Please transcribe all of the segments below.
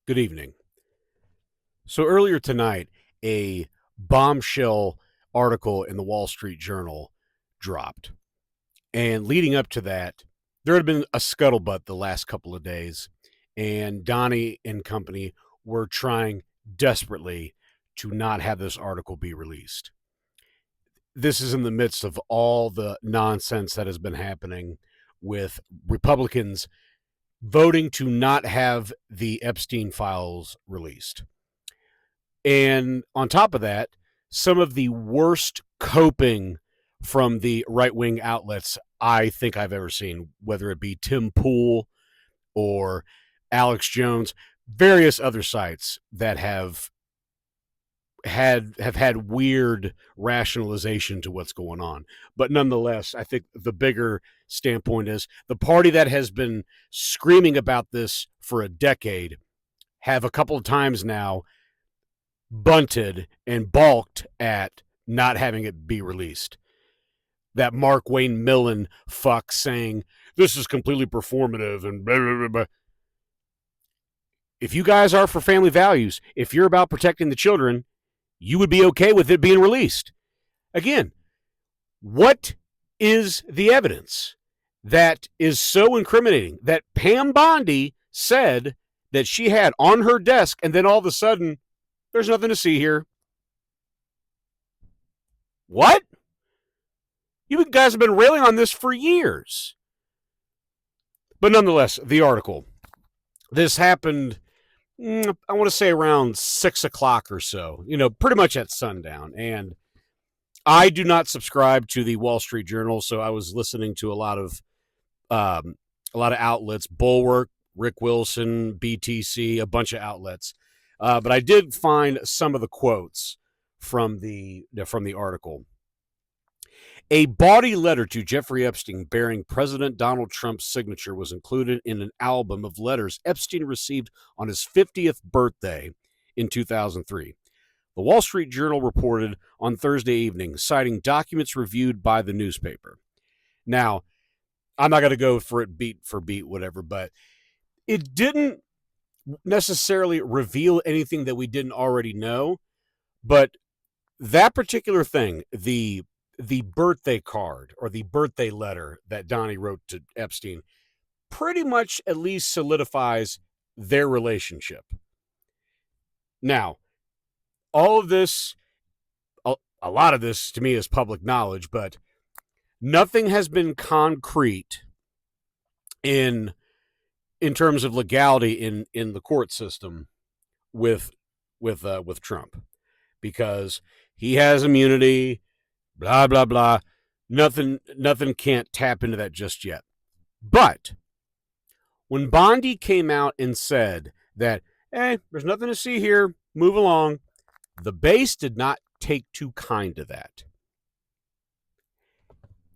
Good evening. So earlier tonight, a bombshell article in the Wall Street Journal dropped. And leading up to that, there had been a scuttlebutt the last couple of days, and Donnie and company were trying desperately to not have this article be released. This is in the midst of all the nonsense that has been happening with Republicans voting to not have the Epstein files released. And on top of that, some of the worst coping from the right wing outlets I think I've ever seen, whether it be Tim Pool or Alex Jones, various other sites that have had weird rationalization to what's going on. But nonetheless, I think the bigger standpoint is the party that has been screaming about this for a decade have a couple of times now bunted and balked at not having it be released. That Mark Wayne Millen fuck saying this is completely performative and blah, blah, blah, blah. If you guys are for family values, if you're about protecting the children, you would be okay with it being released. Again, what is the evidence that is so incriminating that Pam Bondi said that she had on her desk, and then all of a sudden, there's nothing to see here? What? You guys have been railing on this for years. But nonetheless, the article. This happened, I want to say around 6 o'clock or so, pretty much at sundown. And I do not subscribe to the Wall Street Journal, so I was listening to a lot of outlets, Bulwark, Rick Wilson, BTC, a bunch of outlets. But I did find some of the quotes from the article. A bawdy letter to Jeffrey Epstein bearing President Donald Trump's signature was included in an album of letters Epstein received on his 50th birthday in 2003. The Wall Street Journal reported on Thursday evening, citing documents reviewed by the newspaper. Now, I'm not going to go for it beat for beat, whatever, but it didn't necessarily reveal anything that we didn't already know. But that particular thing, the birthday card or the birthday letter that Donnie wrote to Epstein, pretty much at least solidifies their relationship. Now, all of this, a lot of this to me is public knowledge, but nothing has been concrete in terms of legality in the court system with Trump, because he has immunity. Blah, blah, blah. Nothing can't tap into that just yet. But when Bondi came out and said that, there's nothing to see here, move along, the base did not take too kind to that.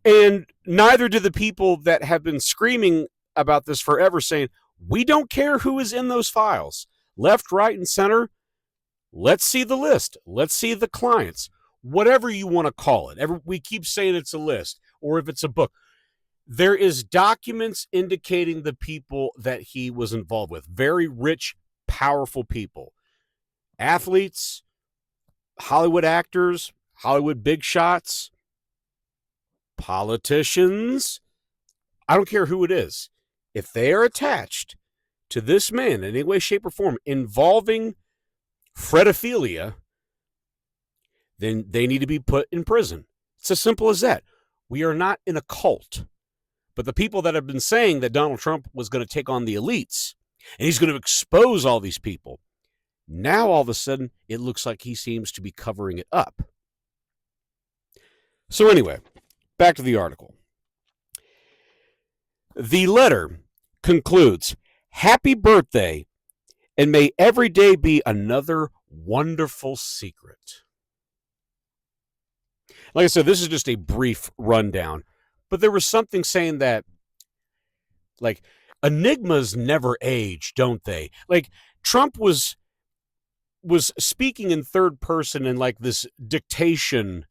And neither did the people that have been screaming about this forever, saying, we don't care who is in those files. Left, right, and center, let's see the list. Let's see the clients. Whatever you want to call it. We keep saying it's a list, or if it's a book. There is documents indicating the people that he was involved with. Very rich, powerful people. Athletes, Hollywood actors, Hollywood big shots, politicians. I don't care who it is. If they are attached to this man in any way, shape, or form involving Fredophilia, then they need to be put in prison. It's as simple as that. We are not in a cult. But the people that have been saying that Donald Trump was going to take on the elites and he's going to expose all these people, now all of a sudden it looks like he seems to be covering it up. So anyway, back to the article. The letter concludes, "Happy birthday, and may every day be another wonderful secret." Like I said, this is just a brief rundown, but there was something saying that, like, enigmas never age, don't they? Like, Trump was speaking in third person in like this dictation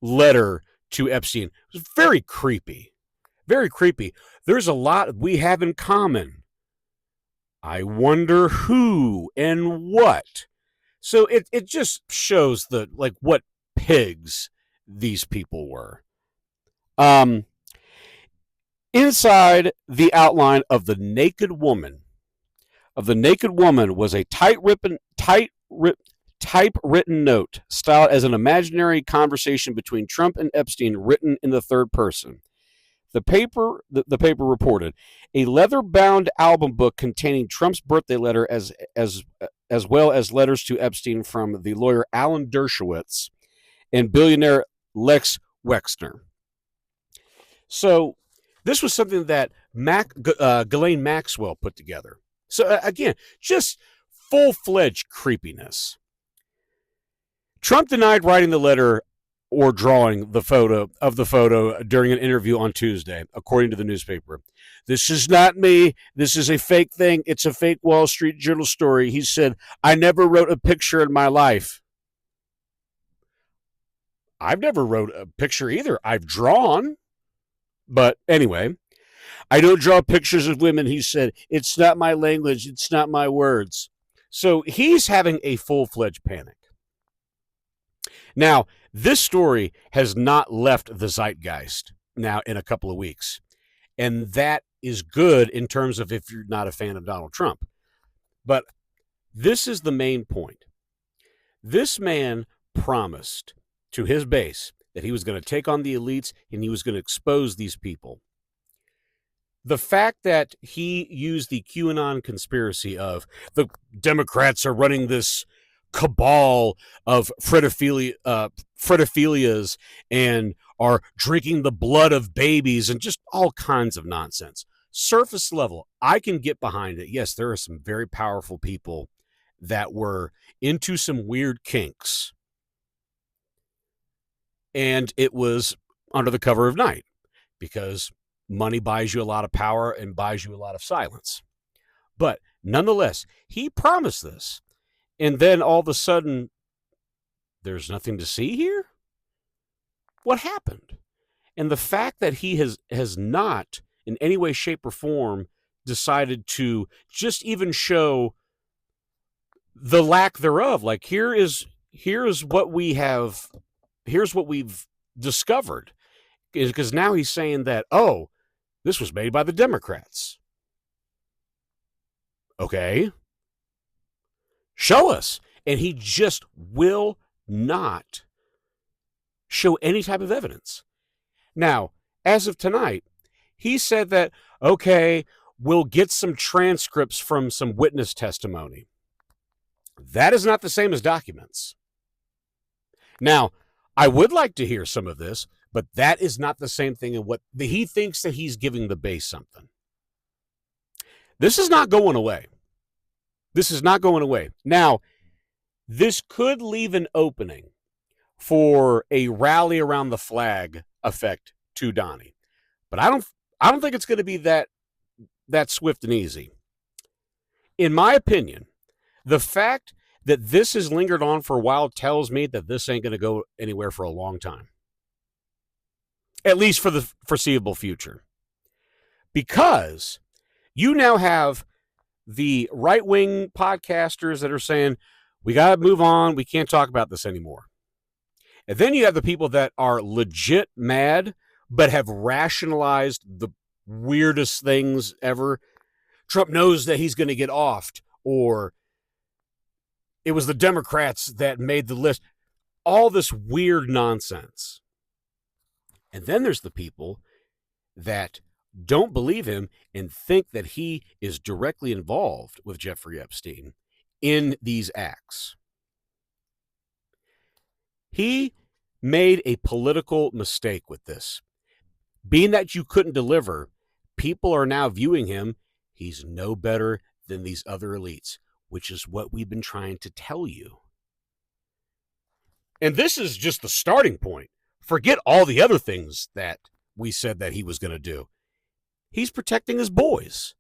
letter to Epstein. It was very creepy. Very creepy. There's a lot we have in common. I wonder who and what. So it just shows the like what pigs these people were. Um, Inside the outline of the naked woman was a typewritten note styled as an imaginary conversation between Trump and Epstein, written in the third person. The paper reported a leather-bound album book containing Trump's birthday letter as well as letters to Epstein from the lawyer Alan Dershowitz and billionaire Lex Wexner. So this was something that Ghislaine Maxwell put together. So again, just full-fledged creepiness. Trump denied writing the letter or drawing the photo during an interview on Tuesday, according to the newspaper. This is not me. This is a fake thing. It's a fake Wall Street Journal story. He said, I never wrote a picture in my life. I've never wrote a picture either. I've drawn. But anyway, I don't draw pictures of women, he said. It's not my language. It's not my words. So he's having a full-fledged panic. Now, this story has not left the zeitgeist now in a couple of weeks. And that is good in terms of if you're not a fan of Donald Trump. But this is the main point. This man promised to his base that he was going to take on the elites and he was going to expose these people. The fact that he used the QAnon conspiracy of the Democrats are running this cabal of fredophilias and are drinking the blood of babies and just all kinds of nonsense. Surface level, I can get behind it. Yes, there are some very powerful people that were into some weird kinks. And it was under the cover of night because money buys you a lot of power and buys you a lot of silence. But nonetheless, he promised this. And then all of a sudden, there's nothing to see here? What happened? And the fact that he has not, in any way, shape, or form, decided to just even show the lack thereof. Like, here's what we have, here's what we've discovered. Because now he's saying that, oh, this was made by the Democrats. Okay. Show us. And he just will not show any type of evidence. Now, as of tonight, he said that, okay, we'll get some transcripts from some witness testimony. That is not the same as documents. Now, I would like to hear some of this, but that is not the same thing. And what he thinks that he's giving the base something. This is not going away. This is not going away. Now, this could leave an opening for a rally around the flag effect to Donnie. But I don't think it's going to be that swift and easy. In my opinion, the fact that this has lingered on for a while tells me that this ain't going to go anywhere for a long time. At least for the foreseeable future. Because you now have the right-wing podcasters that are saying, we got to move on, we can't talk about this anymore. And then you have the people that are legit mad, but have rationalized the weirdest things ever. Trump knows that he's going to get offed, or it was the Democrats that made the list. All this weird nonsense. And then there's the people that don't believe him and think that he is directly involved with Jeffrey Epstein in these acts. He made a political mistake with this. Being that you couldn't deliver, people are now viewing him, he's no better than these other elites, which is what we've been trying to tell you. And this is just the starting point. Forget all the other things that we said that he was going to do. He's protecting his boys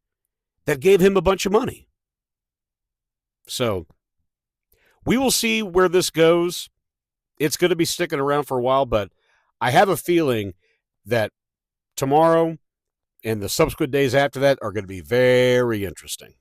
that gave him a bunch of money. So we will see where this goes. It's going to be sticking around for a while, but I have a feeling that tomorrow and the subsequent days after that are going to be very interesting.